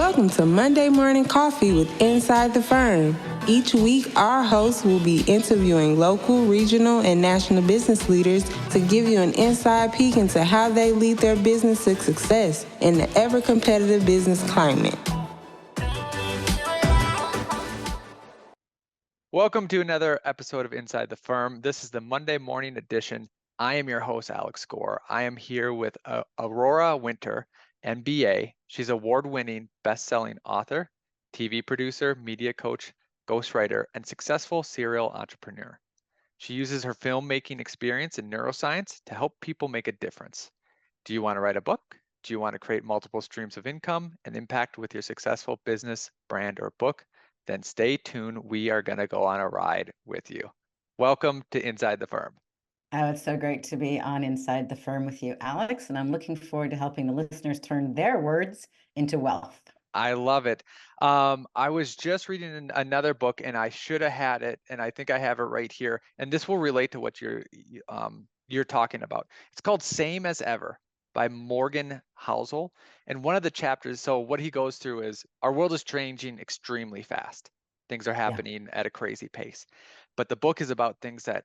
Welcome to Monday Morning Coffee with Inside the Firm. Each week, our hosts will be interviewing local, regional, and national business leaders to give you an inside peek into how they lead their business to success in the ever-competitive business climate. Welcome to another episode of Inside the Firm. This is the Monday morning edition. I am your host, Alex Gore. I am here with Aurora Winter, MBA. She's award-winning, best-selling author, TV producer, media coach, ghostwriter, and successful serial entrepreneur. She uses her filmmaking experience in neuroscience to help people make a difference. Do you want to write a book? Do you want to create multiple streams of income and impact with your successful business, brand, or book? Then stay tuned. We are going to go on a ride with you. Welcome to Inside the Firm. Oh, it's so great to be on Inside the Firm with you, Alex, and I'm looking forward to helping the listeners turn their words into wealth. I love it. I was just reading another book, and I should have had it, and I think I have it right here. And this will relate to what you're talking about. It's called Same as Ever by Morgan Housel. And one of the chapters, so what he goes through is our world is changing extremely fast. Things are happening at a crazy pace. But the book is about things that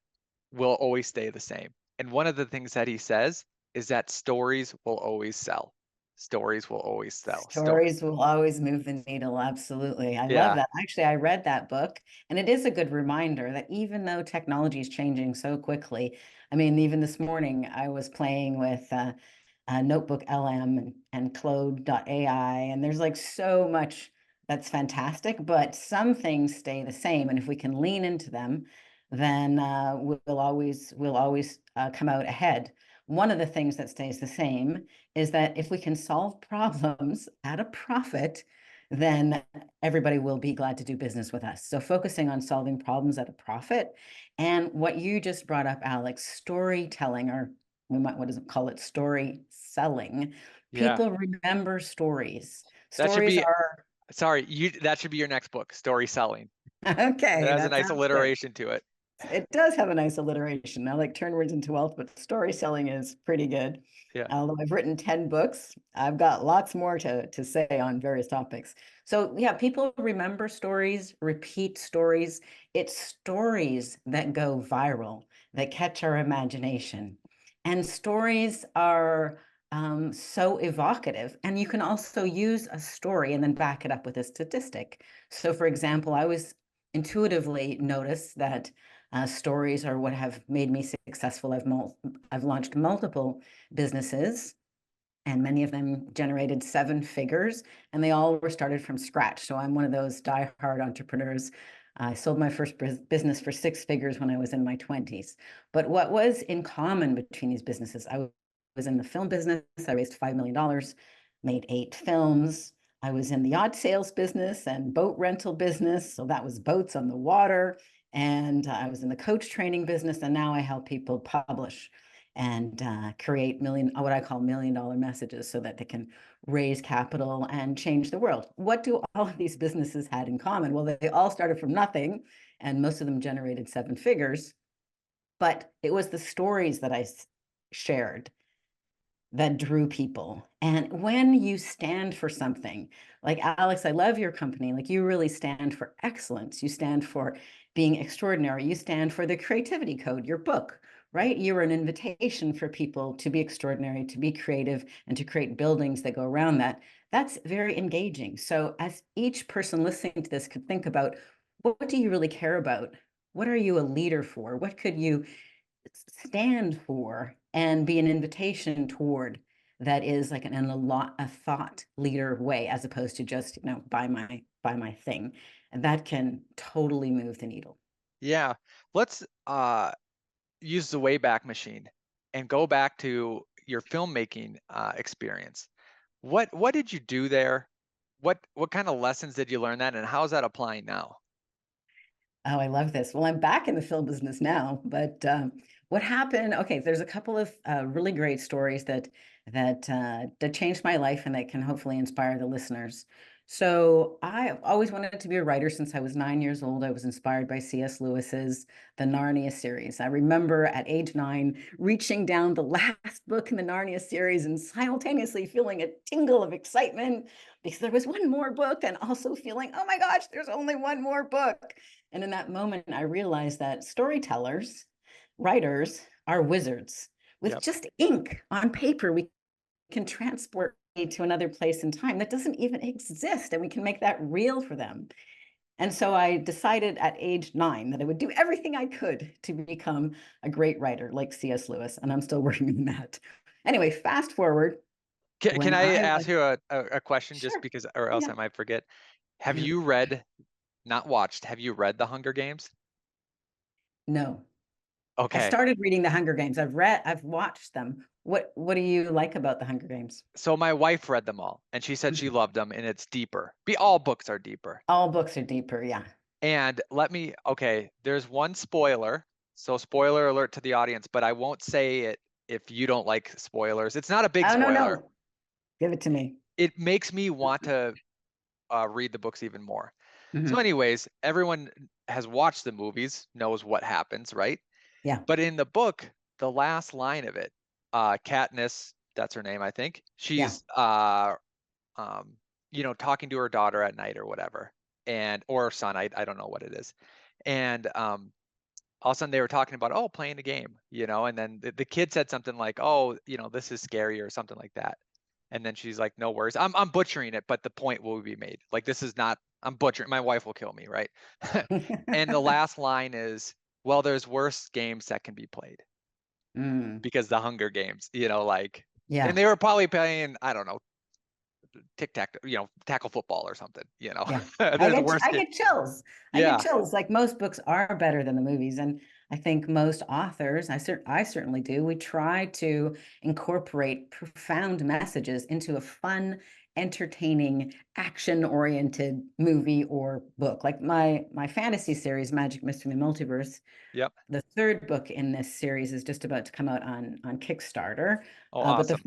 will always stay the same. And one of the things that he says is that stories will always sell. Stories will always sell. Stories will always move the needle. Absolutely. I love that. Actually, I read that book, and it is a good reminder that even though technology is changing so quickly, I mean, even this morning I was playing with Notebook LM and Claude.ai, and there's like so much that's fantastic, but some things stay the same. And if we can lean into them, then we'll always come out ahead. One of the things that stays the same is that if we can solve problems at a profit, then everybody will be glad to do business with us. So focusing on solving problems at a profit. And what you just brought up, Alex, storytelling, or we might call it story selling. People remember stories. That should be your next book, Story Selling. Okay. It has a nice alliteration to it. It does have a nice alliteration. I like turn words into wealth, but story selling is pretty good. Yeah. Although I've written 10 books, I've got lots more to say on various topics. So yeah, people remember stories, repeat stories. It's stories that go viral, that catch our imagination. And stories are so evocative. And you can also use a story and then back it up with a statistic. So for example, I was intuitively noticed that stories are what have made me successful. I've launched multiple businesses, and many of them generated 7 figures, and they all were started from scratch. So I'm one of those die-hard entrepreneurs. I sold my first business for 6 figures when I was in my 20s. But what was in common between these businesses? I was in the film business. I raised $5 million, made 8 films. I was in the yacht sales business and boat rental business. So that was boats on the water. And I was in the coach training business, and now I help people publish and create what I call $1 million messages so that they can raise capital and change the world. What do all of these businesses had in common? Well, they all started from nothing, and most of them generated 7 figures. But it was the stories that I shared that drew people. And when you stand for something, like Alex, I love your company. Like you really stand for excellence. You stand for being extraordinary. You stand for the creativity code, your book, right? You're an invitation for people to be extraordinary, to be creative, and to create buildings that go around that. That's very engaging. So as each person listening to this could think about, what do you really care about? What are you a leader for? What could you stand for and be an invitation toward that is like a thought leader way, as opposed to just, buy my thing. And that can totally move the needle. Yeah. Let's use the Wayback Machine and go back to your filmmaking experience. What did you do there? What kind of lessons did you learn that, and how's that applying now? Oh, I love this. Well, I'm back in the film business now, but what happened? Okay, there's a couple of really great stories that changed my life and that can hopefully inspire the listeners. So I always wanted to be a writer since I was 9 years old. I was inspired by C.S. Lewis's The Narnia series. I remember at age 9 reaching down the last book in the Narnia series and simultaneously feeling a tingle of excitement because there was one more book, and also feeling, oh my gosh, there's only one more book. And in that moment, I realized that storytellers, writers, are wizards. With Yep. just ink on paper, we can transport me to another place in time that doesn't even exist, and we can make that real for them. And so I decided at age 9 that I would do everything I could to become a great writer like C.S. Lewis, and I'm still working on that. Anyway, fast forward Can when I I ask was, you a question just sure, because, or else yeah, I might forget? Have yeah, you read, not watched, have you read The Hunger Games? no. I Okay. started reading The Hunger Games. I've watched them. What do you like about The Hunger Games? So my wife read them all and she said she Mhm. loved them and it's deeper. All books are deeper. All books are deeper, yeah. And okay, there's one spoiler. So spoiler alert to the audience, but I won't say it if you don't like spoilers. It's not a big Oh, no, spoiler. no. Give it to me. It makes me want to read the books even more. So Mhm. anyways, everyone has watched the movies, knows what happens, right? Yeah, But in the book, the last line of it, Katniss, that's her name, I think. yeah. She's um, talking to her daughter at night or whatever, and or son, I don't know what it is. And all of a sudden they were talking about, oh, playing the game, and then the kid said something like, oh, this is scary or something like that. And then she's like, no worries. I'm butchering it, but the point will be made. Like, this is not, I'm butchering, my wife will kill me, right? And the last line is, well, there's worse games that can be played Mm, because the Hunger Games, like, and yeah. they were probably playing, I don't know, tic tac, tackle football or something, Yeah. there's worse I game. get chills. I get Yeah. chills. Like most books are better than the movies. And I think most authors, I certainly do, we try to incorporate profound messages into a fun, entertaining, action-oriented movie or book. Like my fantasy series, Magic Mystery Multiverse, Yep. the third book in this series is just about to come out on Kickstarter. Oh, But awesome.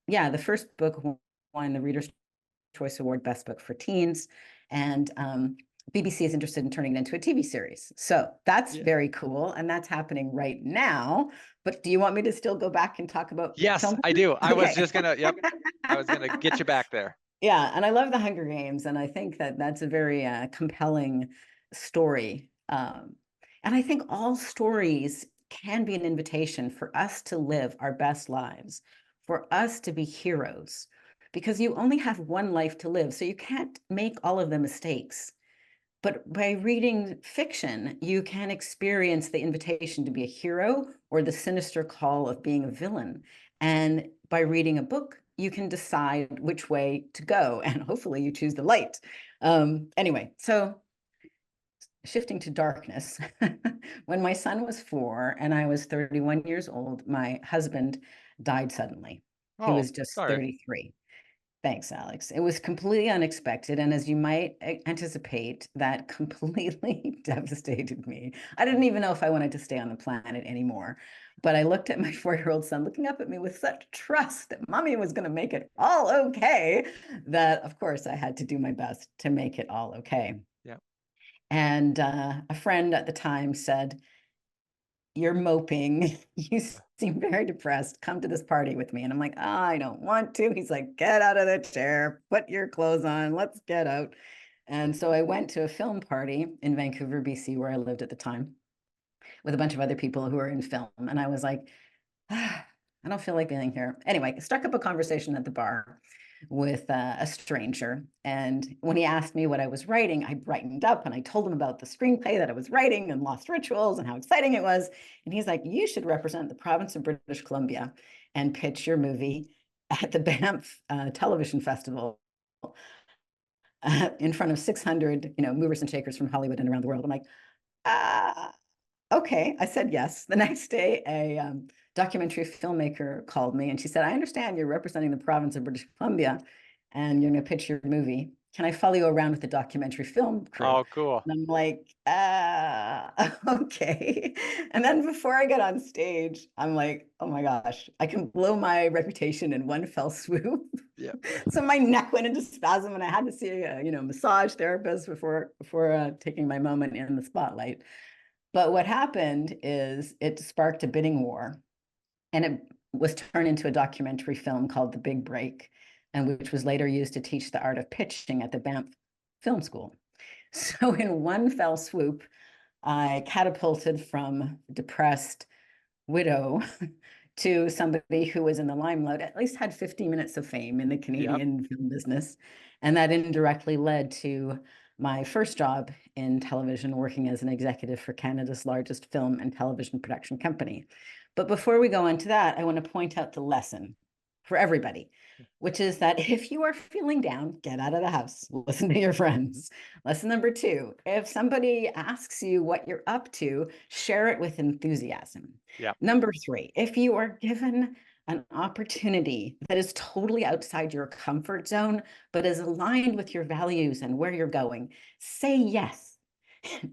the first book won the Reader's Choice Award Best Book for Teens, and BBC is interested in turning it into a TV series. So that's Yeah. very cool, and that's happening right now. But do you want me to still go back and talk about Yes, film? I do. I was Okay. just gonna, yep, I was gonna get you back there. Yeah, and I love the Hunger Games, and I think that that's a very compelling story. And I think all stories can be an invitation for us to live our best lives, for us to be heroes, because you only have one life to live, so you can't make all of the mistakes. But by reading fiction, you can experience the invitation to be a hero or the sinister call of being a villain. And by reading a book, you can decide which way to go, and hopefully you choose the light. Anyway, so shifting to darkness, when my son was 4 and I was 31 years old, my husband died suddenly. He Oh, was just sorry. 33. Thanks, Alex. It was completely unexpected, and as you might anticipate, that completely devastated me. I didn't even know if I wanted to stay on the planet anymore. But I looked at my 4-year-old son looking up at me with such trust that mommy was going to make it all okay, that of course I had to do my best to make it all okay. Yeah. And a friend at the time said, "You're moping. You seem very depressed. Come to this party with me." And I'm like, "Oh, I don't want to." He's like, "Get out of the chair, put your clothes on, let's get out." And so I went to a film party in Vancouver, BC, where I lived at the time, with a bunch of other people who were in film. And I was like, "Ah, I don't feel like being here." Anyway, I struck up a conversation at the bar with a stranger. And when he asked me what I was writing, I brightened up and I told him about the screenplay that I was writing and Lost Rituals and how exciting it was. And he's like, "You should represent the province of British Columbia and pitch your movie at the Banff Television Festival in front of 600, movers and shakers from Hollywood and around the world." I'm like, ah, okay. I said yes. The next day, a documentary filmmaker called me and she said, "I understand you're representing the province of British Columbia and you're going to pitch your movie. Can I follow you around with the documentary film crew?" Oh, cool. And I'm like, okay. And then before I get on stage, I'm like, oh my gosh, I can blow my reputation in one fell swoop. Yeah. So my neck went into spasm, and I had to see a massage therapist before taking my moment in the spotlight. But what happened is it sparked a bidding war, and it was turned into a documentary film called The Big Break, and which was later used to teach the art of pitching at the Banff Film School. So in one fell swoop, I catapulted from depressed widow to somebody who was in the limelight, at least had 50 minutes of fame in the Yep. Canadian film business. And that indirectly led to my first job in television, working as an executive for Canada's largest film and television production company. But before we go into that, I want to point out the lesson for everybody, which is that if you are feeling down, get out of the house, listen to your friends. Lesson number 2, if somebody asks you what you're up to, share it with enthusiasm. Yeah. Number 3, if you are given an opportunity that is totally outside your comfort zone, but is aligned with your values and where you're going, say yes.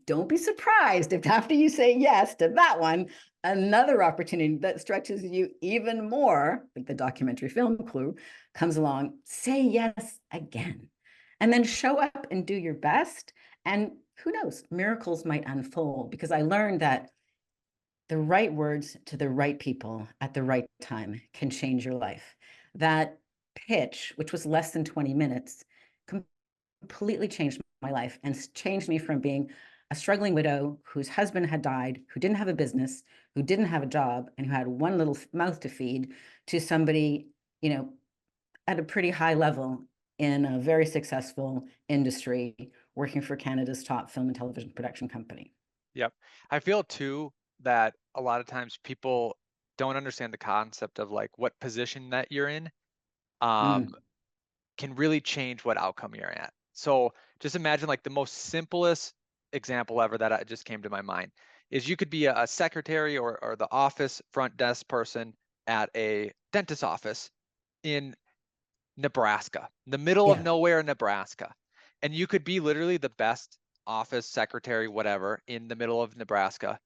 Don't be surprised if after you say yes to that one, another opportunity that stretches you even more, like the documentary film clue, comes along. Say yes again. And then show up and do your best. And who knows, miracles might unfold, because I learned that the right words to the right people at the right time can change your life. That pitch, which was less than 20 minutes, completely changed my life and changed me from being a struggling widow whose husband had died, who didn't have a business, who didn't have a job, and who had one little mouth to feed, to somebody, at a pretty high level in a very successful industry, working for Canada's top film and television production company. Yep. I feel too that a lot of times people don't understand the concept of like what position that you're in Mm, can really change what outcome you're at. So just imagine like the most simplest example ever that just came to my mind is you could be a secretary or the office front desk person at a dentist office in Nebraska, the middle of yeah, nowhere, Nebraska. And you could be literally the best office secretary, whatever, in the middle of Nebraska.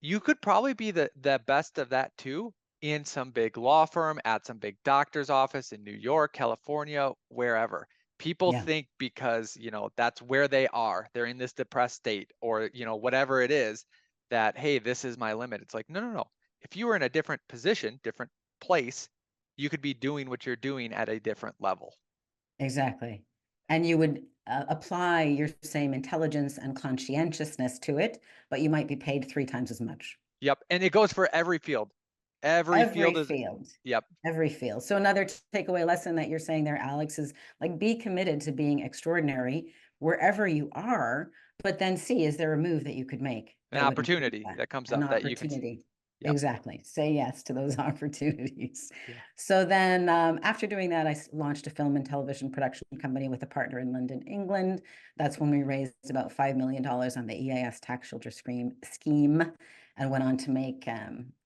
You could probably be the best of that too in some big law firm, at some big doctor's office in New York, California, wherever. People yeah, think because, that's where they are, they're in this depressed state or, whatever it is that, hey, this is my limit. It's like, no, no, no. If you were in a different position, different place, you could be doing what you're doing at a different level. exactly. And you would apply your same intelligence and conscientiousness to it, but you might be paid 3 times as much. Yep. And it goes for every field. Every Every field is, field, yep. every field. So another takeaway lesson that you're saying there, Alex, is like, be committed to being extraordinary wherever you are, but then see, is there a move that you could make An that would improve opportunity that? that comes An up that you can, opportunity. yep. Exactly. Say yes to those opportunities. Yeah. So then after doing that, I launched a film and television production company with a partner in London, England. That's when we raised about $5 million on the EIS tax shelter scheme, and went on to make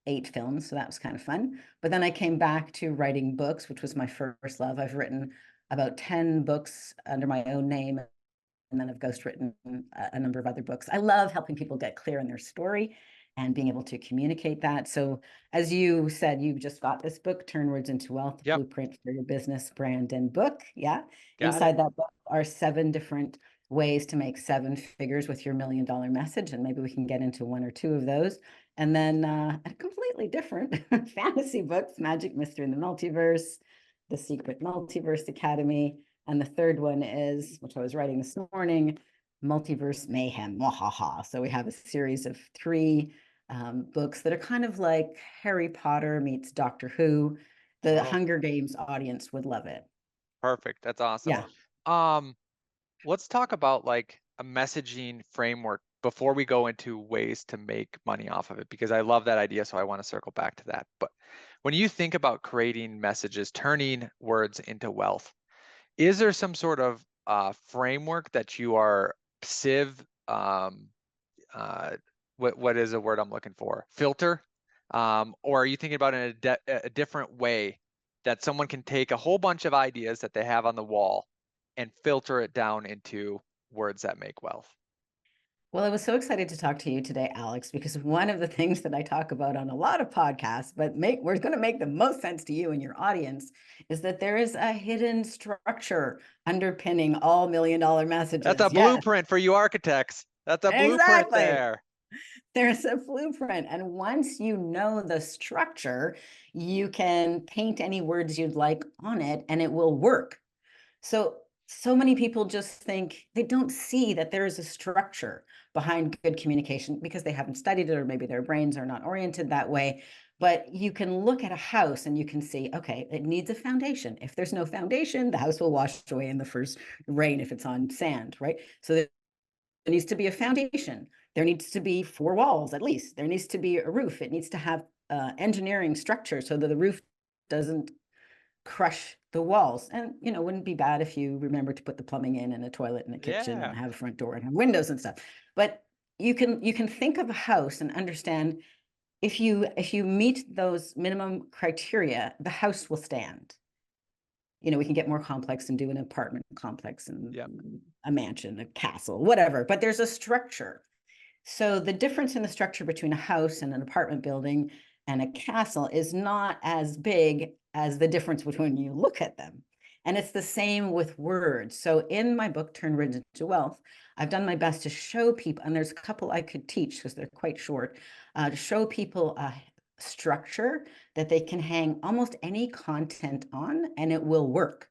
8 films. So that was kind of fun. But then I came back to writing books, which was my first love. I've written about 10 books under my own name, and then I've ghostwritten a number of other books. I love helping people get clear in their story and being able to communicate that. So as you said, you've just got this book, Turn Words into Wealth, Yep. Blueprint for Your Business, Brand, and Book. Yeah. Got it. Inside that book are 7 different ways to make 7 figures with your $1 million message. And maybe we can get into 1 or 2 of those. And then a completely different fantasy books, Magic, Mystery, and the Multiverse, The Secret Multiverse Academy. And the third one is, which I was writing this morning, Multiverse Mayhem. Wahaha. So we have a series of 3 books that are kind of like Harry Potter meets Doctor Who. The Whoa. Hunger Games audience would love it. Perfect. That's awesome. Yeah. Let's talk about like a messaging framework before we go into ways to make money off of it, because I love that idea. So I want to circle back to that. But when you think about creating messages, turning words into wealth, is there some sort of framework that you are sieve? What is the word I'm looking for? Filter? Or are you thinking about it in a different way that someone can take a whole bunch of ideas that they have on the wall and filter it down into words that make wealth? Well, I was so excited to talk to you today, Alex, because one of the things that I talk about on a lot of podcasts, but we're going to make the most sense to you and your audience, is that there is a hidden structure underpinning all $1 million That's a messages. Yes, blueprint for you architects. That's a blueprint exactly. there. There's a blueprint. And once you know the structure, you can paint any words you'd like on it and it will work. So many people just think they don't see that there is a structure behind good communication because they haven't studied it, or maybe their brains are not oriented that way. But you can look at a house and you can see, okay, it needs a foundation. If there's no foundation, the house will wash away in the first rain if it's on sand, right? So there needs to be a foundation. There needs to be 4 walls at least. There needs to be a roof. It needs to have engineering structure so that the roof doesn't crush the walls. And, wouldn't be bad if you remember to put the plumbing in and a toilet and a kitchen Yeah. and have a front door and have windows and stuff. But you can think of a house and understand if you meet those minimum criteria, the house will stand. We can get more complex and do an apartment complex and Yep. a mansion, a castle, whatever, but there's a structure. So the difference in the structure between a house and an apartment building and a castle is not as big as the difference between you look at them. And it's the same with words. So in my book, Turn Words into Wealth, I've done my best to show people, and there's a couple I could teach because they're quite short, to show people a structure that they can hang almost any content on and it will work.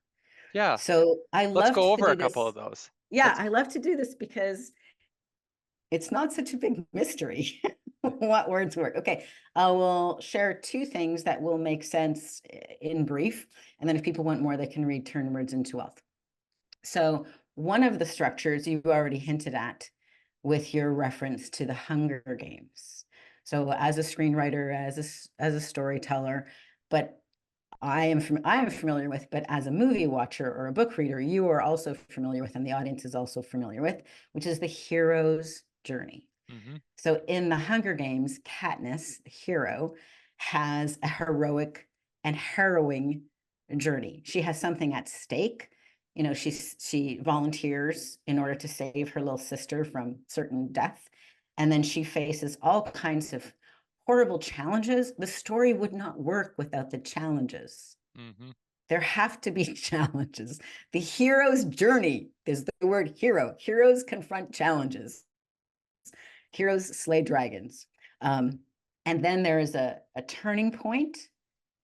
Yeah. So I Let's love go to over a do couple this. of those. Yeah, Let's I love to do this because it's not such a big mystery what words work. Okay, I will share 2 things that will make sense in brief. And then if people want more, they can read Turn Words into Wealth. So one of the structures you already hinted at with your reference to the Hunger Games. So as a screenwriter, as a storyteller, but I am familiar with, but as a movie watcher or a book reader, you are also familiar with, and the audience is also familiar with, which is the hero's journey. Mhm. So in the Hunger Games, Katniss, the hero, has a heroic and harrowing journey. She has something at stake. She volunteers in order to save her little sister from certain death. And then she faces all kinds of horrible challenges. The story would not work without the challenges. Mhm. There have to be challenges. The hero's journey is the word hero. Heroes confront challenges. Heroes slay dragons. And then there is a turning point,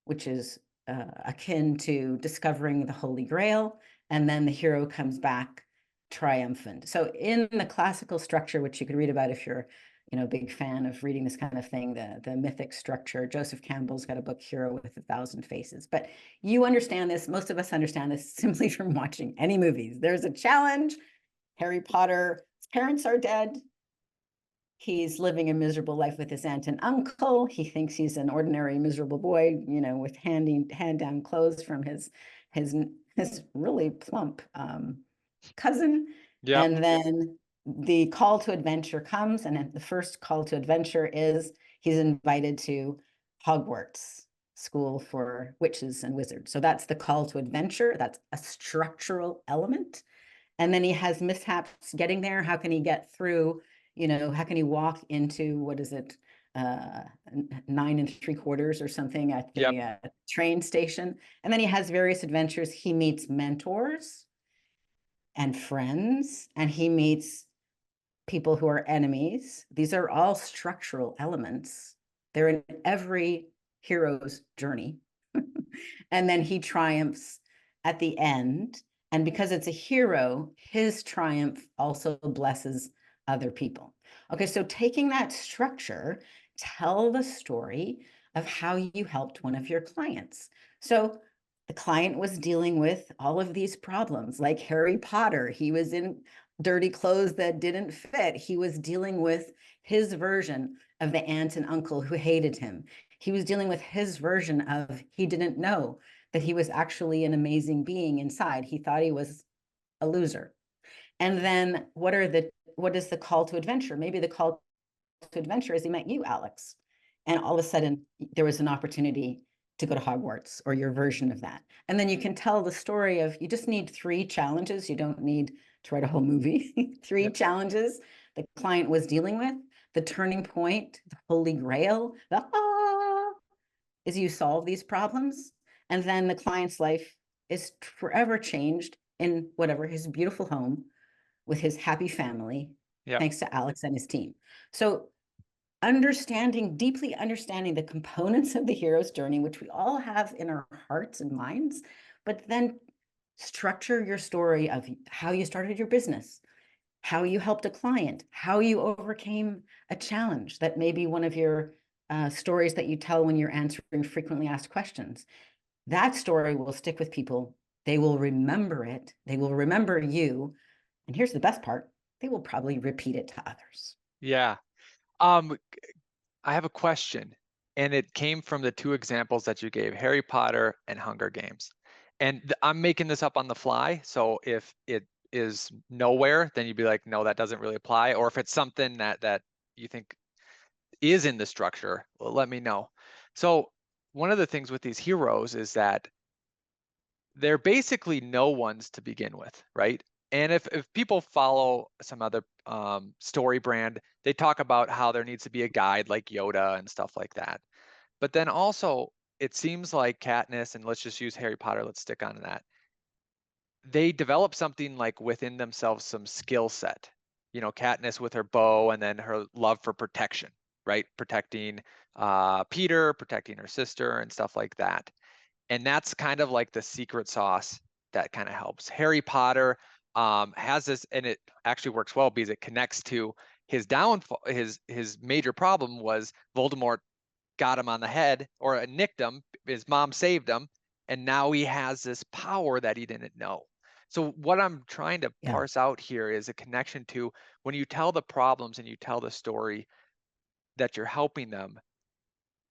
which is akin to discovering the Holy Grail. And then the hero comes back triumphant. So in the classical structure, which you could read about if you're a big fan of reading this kind of thing, the mythic structure, Joseph Campbell's got a book, Hero with a Thousand Faces. But you understand this, most of us understand this simply from watching any movies. There's a challenge. Harry Potter, his parents are dead. He's living a miserable life with his aunt and uncle. He thinks he's an ordinary miserable boy, with hand down clothes from his really plump cousin. Yep. And then the call to adventure comes, and the first call to adventure is he's invited to Hogwarts, school for witches and wizards. So that's the call to adventure. That's a structural element. And then he has mishaps getting there. How can he get through? How can he walk into, what is it, 9 3/4 or something at Yep. the train station? And then he has various adventures. He meets mentors and friends, and he meets people who are enemies. These are all structural elements. They're in every hero's journey. And then he triumphs at the end. And because it's a hero, his triumph also blesses other people. Okay, so taking that structure, tell the story of how you helped one of your clients. So the client was dealing with all of these problems, like Harry Potter. He was in dirty clothes that didn't fit. He was dealing with his version of the aunt and uncle who hated him. He was dealing with his version of he didn't know that he was actually an amazing being inside. He thought he was a loser. And then what is the call to adventure? Maybe the call to adventure is he met you, Alex. And all of a sudden there was an opportunity to go to Hogwarts, or your version of that. And then you can tell the story of, you just need 3 challenges. You don't need to write a whole movie. Three Yep. challenges the client was dealing with, the turning point, the holy grail, the is you solve these problems, and then the client's life is forever changed in whatever his beautiful home with his happy family, Yep. thanks to Alex and his team. So deeply understanding the components of the hero's journey, which we all have in our hearts and minds, but then structure your story of how you started your business, how you helped a client, how you overcame a challenge that may be one of your stories that you tell when you're answering frequently asked questions. That story will stick with people. They will remember it. They will remember you. And here's the best part. They will probably repeat it to others. Yeah. I have a question, and it came from the two examples that you gave, Harry Potter and Hunger Games. And I'm making this up on the fly, so if it is nowhere, then you'd be like, no, that doesn't really apply. Or if it's something that you think is in the structure, well, let me know. So one of the things with these heroes is that they're basically no ones to begin with, right? And if people follow some other story brand, they talk about how there needs to be a guide like Yoda and stuff like that. But then also, it seems like Katniss, and let's just use Harry Potter, let's stick on that. They develop something like within themselves, some skill set. You know, Katniss with her bow and then her love for protection, right? Protecting Peter, protecting her sister and stuff like that. And that's kind of like the secret sauce that kind of helps. Harry Potter has this, and it actually works well because it connects to his downfall. His major problem was Voldemort got him on the head or nicked him. His mom saved him, and now he has this power that he didn't know. So what I'm trying to parse out here is a connection to when you tell the problems and you tell the story that you're helping them.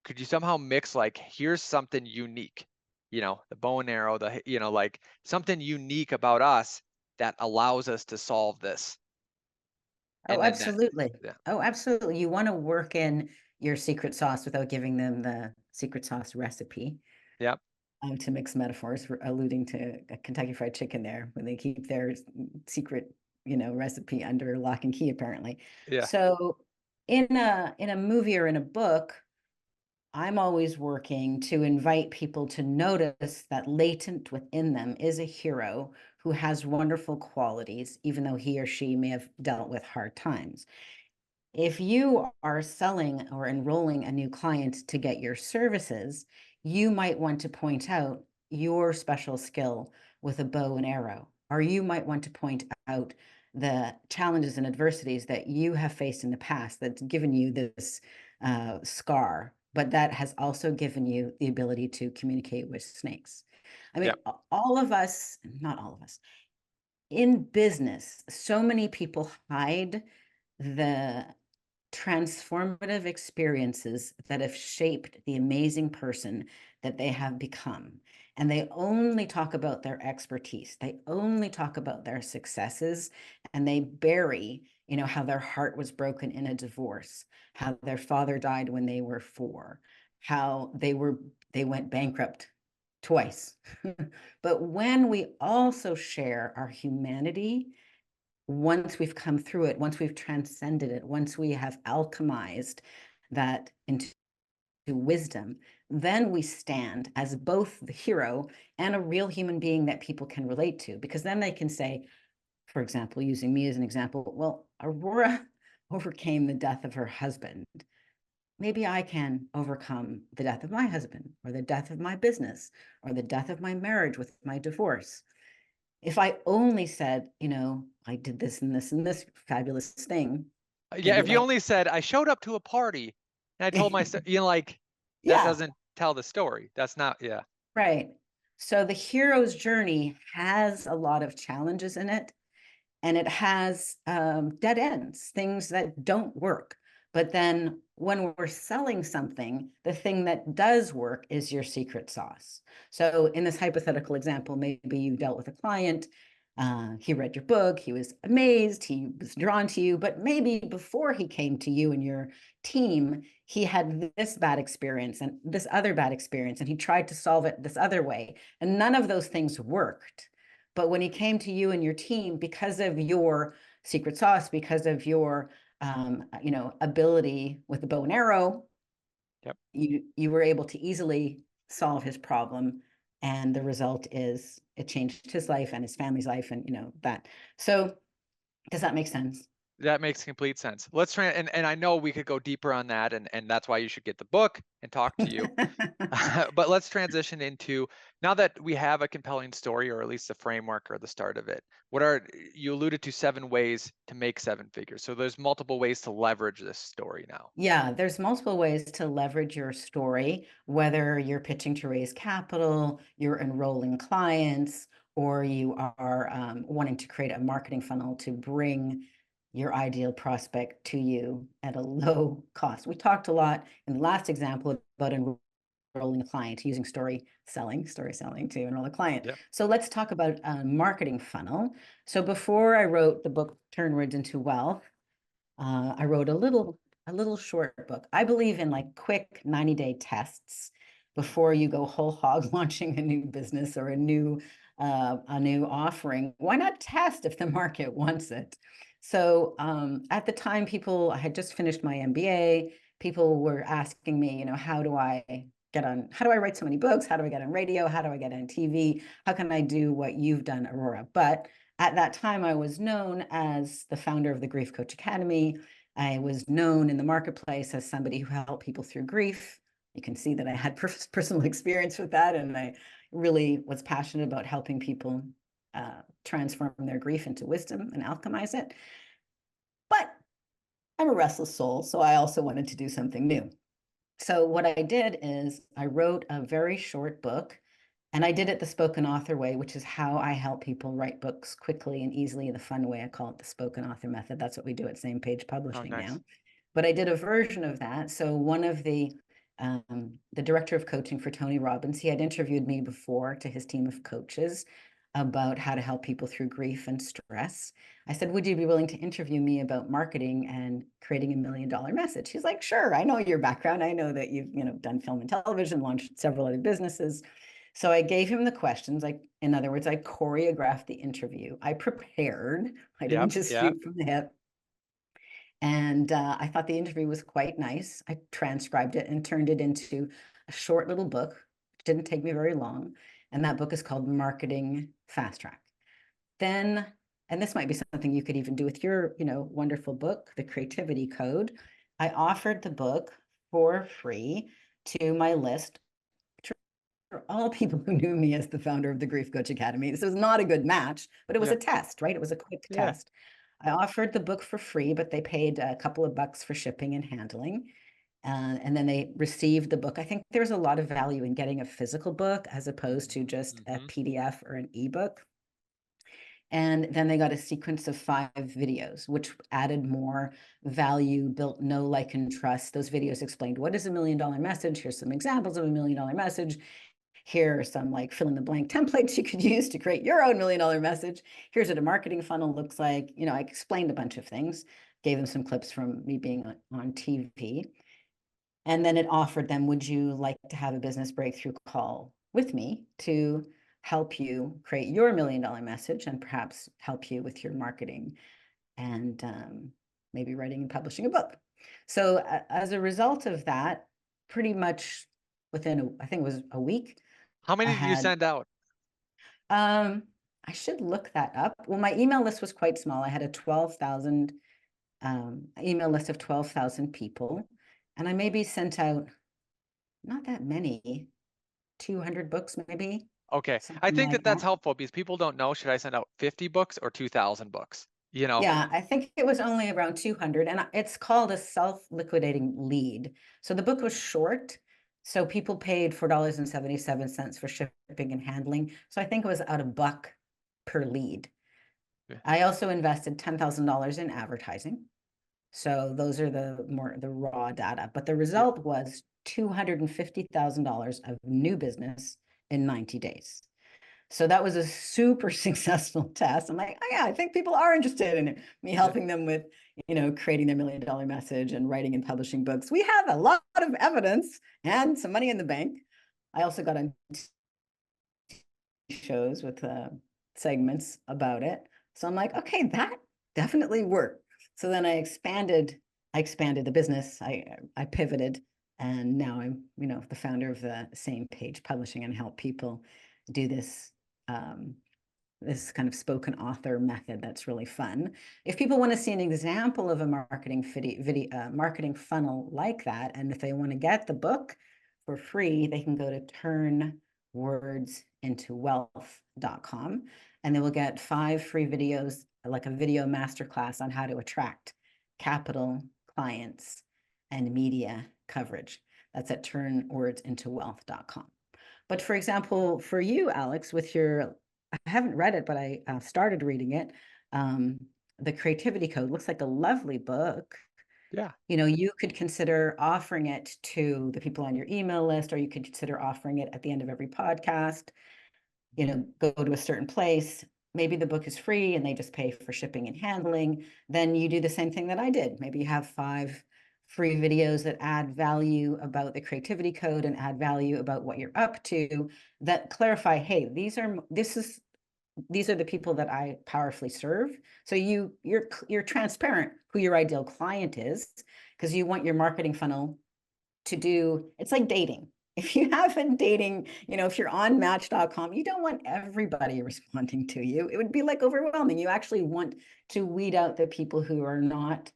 Could you somehow mix like, here's something unique, you know, the bow and arrow, the, you know, like something unique about us that allows us to solve this. Oh, And then that, absolutely. yeah, Oh, absolutely. You want to work in your secret sauce without giving them the secret sauce recipe. yep, To mix metaphors, alluding to Kentucky Fried Chicken there, when they keep their secret, recipe under lock and key, apparently. yeah, So in a movie or in a book, I'm always working to invite people to notice that latent within them is a hero who has wonderful qualities, even though he or she may have dealt with hard times. If you are selling or enrolling a new client to get your services, you might want to point out your special skill with a bow and arrow, or you might want to point out the challenges and adversities that you have faced in the past that's given you this scar, but that has also given you the ability to communicate with snakes. I mean, yep, all of us, not all of us, in business, so many people hide the transformative experiences that have shaped the amazing person that they have become. And they only talk about their expertise. They only talk about their successes, and they bury, how their heart was broken in a divorce, how their father died when they were 4, how they went bankrupt twice. But when we also share our humanity, once we've come through it, once we've transcended it, once we have alchemized that into wisdom, then we stand as both the hero and a real human being that people can relate to. Because then they can say, for example, using me as an example, well, Aurora overcame the death of her husband. Maybe I can overcome the death of my husband, or the death of my business, or the death of my marriage with my divorce. If I only said, I did this and this and this fabulous thing, they'd yeah. be If you like, only said, I showed up to a party and I told my, you know, like that yeah, doesn't tell the story. That's not, yeah, right. So the hero's journey has a lot of challenges in it, and it has dead ends, things that don't work. But then when we're selling something, the thing that does work is your secret sauce. So in this hypothetical example, maybe you dealt with a client, he read your book, he was amazed, he was drawn to you, but maybe before he came to you and your team, he had this bad experience and this other bad experience, and he tried to solve it this other way, and none of those things worked. But when he came to you and your team, because of your secret sauce, because of your ability with the bow and arrow, Yep. you were able to easily solve his problem. And the result is it changed his life and his family's life, and that. So does that make sense? That makes complete sense. Let's try, and I know we could go deeper on that, and that's why you should get the book and talk to you. But let's transition into, now that we have a compelling story, or at least the framework or the start of it, you alluded to 7 ways to make 7 figures. So there's multiple ways to leverage this story now. Yeah, there's multiple ways to leverage your story, whether you're pitching to raise capital, you're enrolling clients, or you are wanting to create a marketing funnel to bring your ideal prospect to you at a low cost. We talked a lot in the last example about enrolling a client, using story selling to enroll a client. Yep. So let's talk about a marketing funnel. So before I wrote the book, Turn Words into Wealth, I wrote a little short book. I believe in like quick 90-day tests before you go whole hog launching a new business or a new offering. Why not test if the market wants it? So at the time, I had just finished my MBA. People were asking me, how do I write so many books? How do I get on radio? How do I get on TV? How can I do what you've done, Aurora? But at that time, I was known as the founder of the Grief Coach Academy. I was known in the marketplace as somebody who helped people through grief. You can see that I had personal experience with that, and I really was passionate about helping people transform their grief into wisdom and alchemize it. But I'm a restless soul, so I also wanted to do something new. So what I did is I wrote a very short book, and I did it the spoken author way, which is how I help people write books quickly and easily, the fun way. I call it the spoken author method. That's what we do at Same Page Oh, Publishing nice. now. But I did a version of that. So one of the director of coaching for Tony Robbins, he had interviewed me before to his team of coaches about how to help people through grief and stress. I said, would you be willing to interview me about marketing and creating $1 million message? He's like, sure, I know your background. I know that you've done film and television, launched several other businesses. So I gave him the questions. In other words, I choreographed the interview. I prepared. I didn't just shoot from the hip. And I thought the interview was quite nice. I transcribed it and turned it into a short little book. It didn't take me very long. And that book is called Marketing Fast Track. Then, and this might be something you could even do with your, wonderful book, The Creativity Code. I offered the book for free to my list for all people who knew me as the founder of the Grief Coach Academy. This was not a good match, but it was a test, right? It was a quick test. I offered the book for free, but they paid a couple of bucks for shipping and handling. And then they received the book. I think there's a lot of value in getting a physical book as opposed to just a PDF or an ebook. And then they got a sequence of 5 videos, which added more value, built know, like, and trust. Those videos explained what is $1 million message. Here's some examples of $1 million message. Here are some like fill in the blank templates you could use to create your own $1 million message. Here's what a marketing funnel looks like. I explained a bunch of things, gave them some clips from me being on TV. And then it offered them, would you like to have a business breakthrough call with me to help you create your $1 million message and perhaps help you with your marketing and maybe writing and publishing a book. So as a result of that, pretty much within, I think it was a week. How many did you send out? I should look that up. Well, my email list was quite small. I had a 12,000 email list of 12,000 people. And I maybe sent out not that many, 200 books maybe. Okay. I think that's helpful because people don't know, should I send out 50 books or 2,000 books? Yeah, I think it was only around 200, and it's called a self-liquidating lead. So the book was short. So people paid $4.77 for shipping and handling. So I think it was out $1 per lead. Yeah. I also invested $10,000 in advertising. So those are the raw data, but the result was $250,000 of new business in 90 days. So that was a super successful test. I'm like, oh yeah, I think people are interested in me helping them with, creating their $1 million message and writing and publishing books. We have a lot of evidence and some money in the bank. I also got on shows with segments about it. So I'm like, okay, that definitely worked. So then I expanded the business. I pivoted, and now I'm, the founder of the Same Page Publishing, and help people do this this kind of spoken author method that's really fun. If people want to see an example of a marketing marketing funnel like that, and if they want to get the book for free, they can go to turnwordsintowealth.com, and they will get 5 free videos, like a video masterclass on how to attract capital, clients, and media coverage. That's at turnwordsintowealth.com. But for example, for you, Alex, with your, I haven't read it, but I started reading it. The Creativity Code looks like a lovely book. Yeah. You could consider offering it to the people on your email list, or you could consider offering it at the end of every podcast. Go to a certain place. Maybe the book is free and they just pay for shipping and handling. Then you do the same thing that I did. Maybe you have 5 free videos that add value about the Creativity Code and add value about what you're up to, that clarify, hey, these are the people that I powerfully serve. So you're transparent who your ideal client is, because you want your marketing funnel to do, it's like dating. If you have been dating, if you're on match.com, you don't want everybody responding to you. It would be like overwhelming. You actually want to weed out the people who are not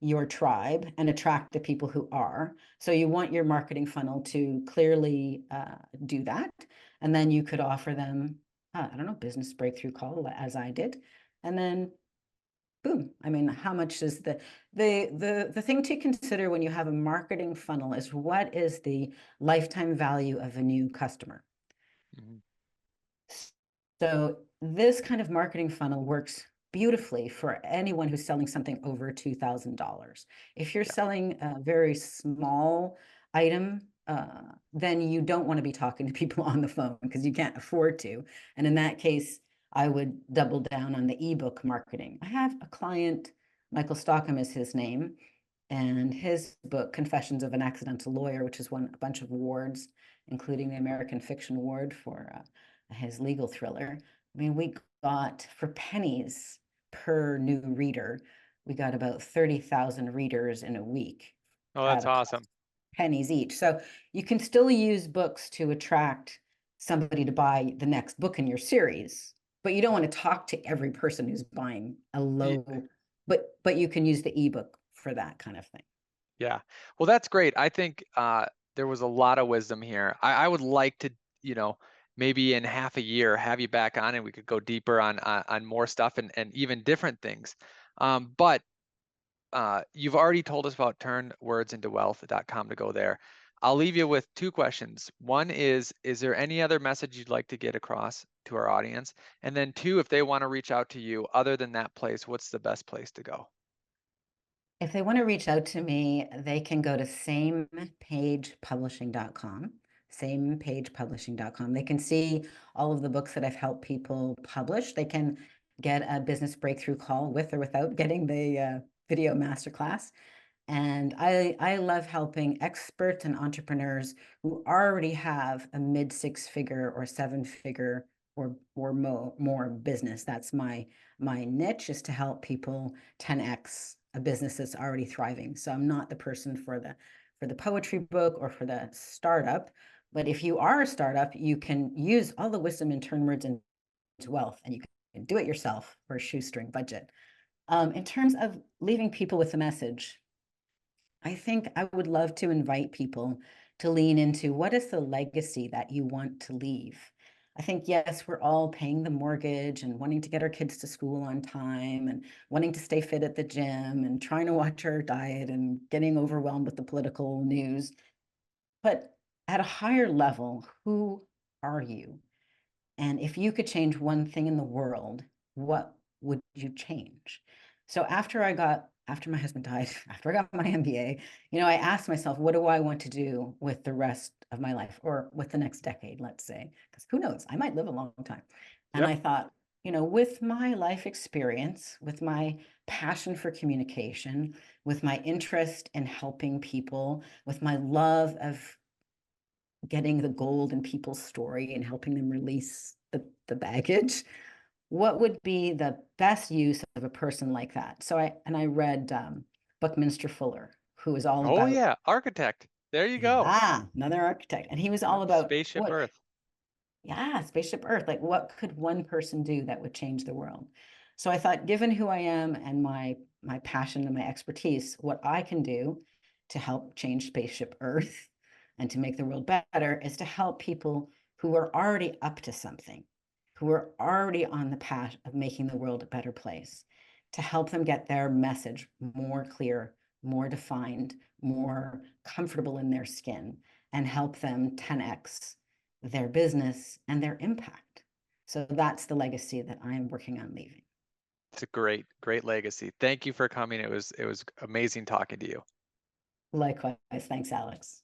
your tribe and attract the people who are. So you want your marketing funnel to clearly do that. And then you could offer them, I don't know, business breakthrough call, as I did. And then boom. I mean, how much is the thing to consider when you have a marketing funnel is, what is the lifetime value of a new customer? Mm-hmm. So this kind of marketing funnel works beautifully for anyone who's selling something over $2,000. If you're selling a very small item, then you don't want to be talking to people on the phone, because you can't afford to. And in that case, I would double down on the ebook marketing. I have a client, Michael Stockham is his name, and his book, Confessions of an Accidental Lawyer, which has won a bunch of awards, including the American Fiction Award for his legal thriller. I mean, we got, for pennies per new reader, we got about 30,000 readers in a week. Oh, that's awesome. Pennies each. So you can still use books to attract somebody to buy the next book in your series, but you don't want to talk to every person who's buying a low, but you can use the ebook for that kind of thing. Yeah. Well, that's great. I think there was a lot of wisdom here. I would like to, maybe in half a year have you back on, and we could go deeper on more stuff and even different things. But you've already told us about turnwordsintowealth.com to go there. I'll leave you with 2 questions. One is there any other message you'd like to get across to our audience? And then 2, if they want to reach out to you other than that place, what's the best place to go? If they want to reach out to me, they can go to samepagepublishing.com, samepagepublishing.com. They can see all of the books that I've helped people publish. They can get a business breakthrough call with or without getting the video masterclass. And I love helping experts and entrepreneurs who already have a mid 6-figure or 7-figure or more business. That's my niche, is to help people 10x a business that's already thriving. So I'm not the person for the poetry book or for the startup. But if you are a startup, you can use all the wisdom and turn words into wealth, and you can do it yourself for a shoestring budget. In terms of leaving people with a message, I think I would love to invite people to lean into, what is the legacy that you want to leave? I think, yes, we're all paying the mortgage and wanting to get our kids to school on time and wanting to stay fit at the gym and trying to watch our diet and getting overwhelmed with the political news. But at a higher level, who are you? And if you could change one thing in the world, what would you change? So after my husband died, after I got my MBA, I asked myself, what do I want to do with the rest of my life, or with the next decade, let's say, because who knows, I might live a long time. And I thought, with my life experience, with my passion for communication, with my interest in helping people, with my love of getting the gold in people's story and helping them release the baggage, what would be the best use of a person like that? So I read Buckminster Fuller, who is all Oh about, yeah, architect. There you go. another architect. And he was all Yep, about Spaceship what, Earth. Spaceship Earth, like what could one person do that would change the world? So I thought, given who I am and my passion and my expertise, what I can do to help change Spaceship Earth and to make the world better is to help people who are already up to something, who are already on the path of making the world a better place, to help them get their message more clear, more defined, more comfortable in their skin, and help them 10x their business and their impact. So that's the legacy that I am working on leaving. It's a great, great legacy. Thank you for coming. It was amazing talking to you. Likewise. Thanks, Alex.